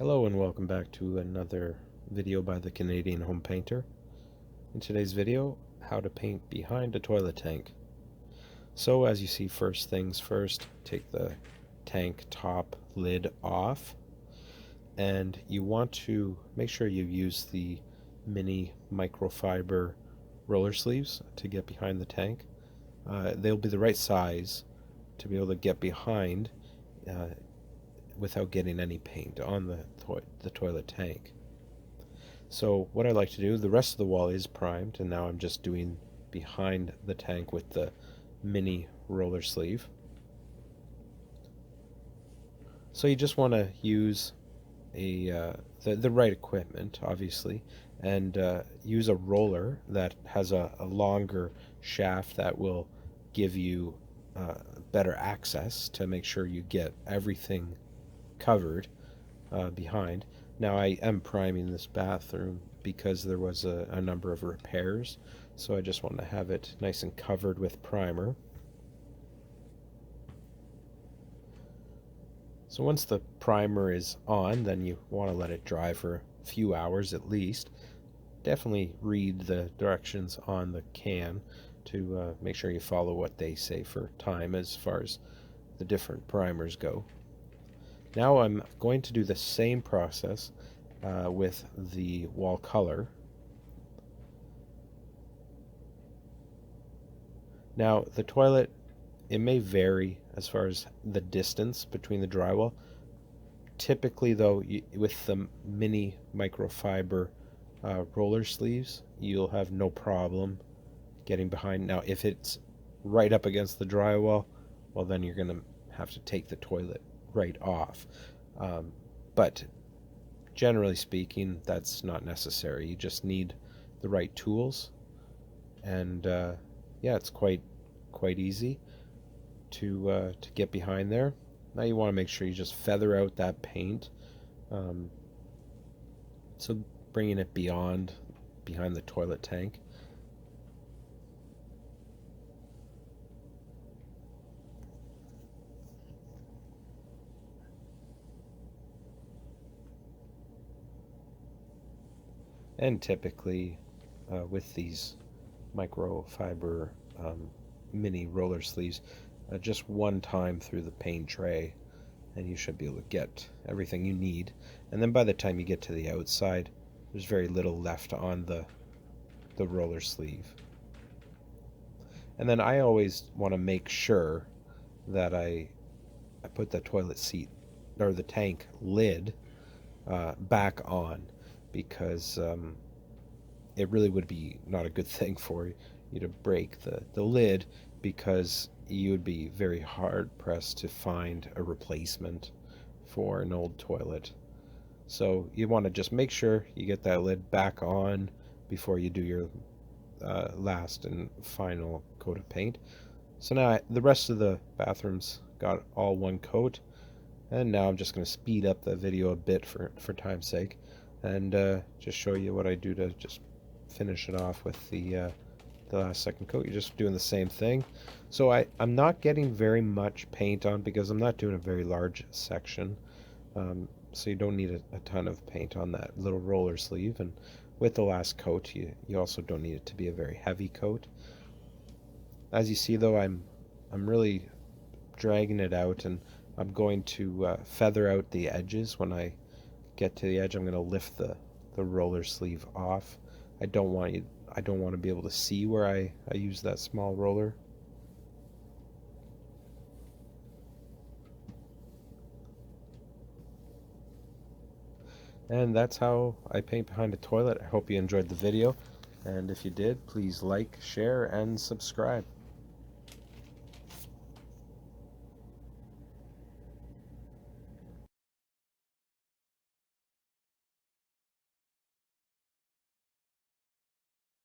Hello and welcome back to another video by the Canadian Home Painter. In today's video, how to paint behind a toilet tank. So as you see, first things first, take the tank top lid off, and you want to make sure you use the mini microfiber roller sleeves to get behind the tank. They'll be the right size to be able to get behind without getting any paint on the toilet tank. So what I like to do, the rest of the wall is primed, and now I'm just doing behind the tank with the mini roller sleeve. So you just want to use the right equipment, obviously, and use a roller that has a longer shaft that will give you better access to make sure you get everything covered behind. Now I am priming this bathroom because there was a number of repairs, so I just want to have it nice and covered with primer. So once the primer is on, then you want to let it dry for a few hours at least. Definitely read the directions on the can to make sure you follow what they say for time as far as the different primers go. Now I'm going to do the same process with the wall color. Now the toilet, it may vary as far as the distance between the drywall. Typically though, with the mini microfiber roller sleeves, you'll have no problem getting behind. Now if it's right up against the drywall, well then you're going to have to take the toilet right off. But generally speaking, that's not necessary. You just need the right tools, and yeah, it's quite easy to get behind there. Now you want to make sure you just feather out that paint, so bringing it behind the toilet tank. And typically with these microfiber mini roller sleeves, just one time through the paint tray and you should be able to get everything you need. And then by the time you get to the outside, there's very little left on the roller sleeve. And then I always want to make sure that I put the toilet seat or the tank lid back on, because it really would be not a good thing for you to break the lid, because you would be very hard pressed to find a replacement for an old toilet. So you want to just make sure you get that lid back on before you do your last and final coat of paint. So now the rest of the bathrooms got all one coat, and now I'm just going to speed up the video a bit for time's sake, and just show you what I do to just finish it off with the last second coat. You're just doing the same thing. So I'm not getting very much paint on because I'm not doing a very large section, so you don't need a ton of paint on that little roller sleeve. And with the last coat, you also don't need it to be a very heavy coat. As you see though, I'm really dragging it out, and I'm going to feather out the edges. When I get to the edge, I'm going to lift the roller sleeve off. I don't want to be able to see where I use that small roller. And that's how I paint behind a toilet. I hope you enjoyed the video, and if you did, please like, share, and subscribe.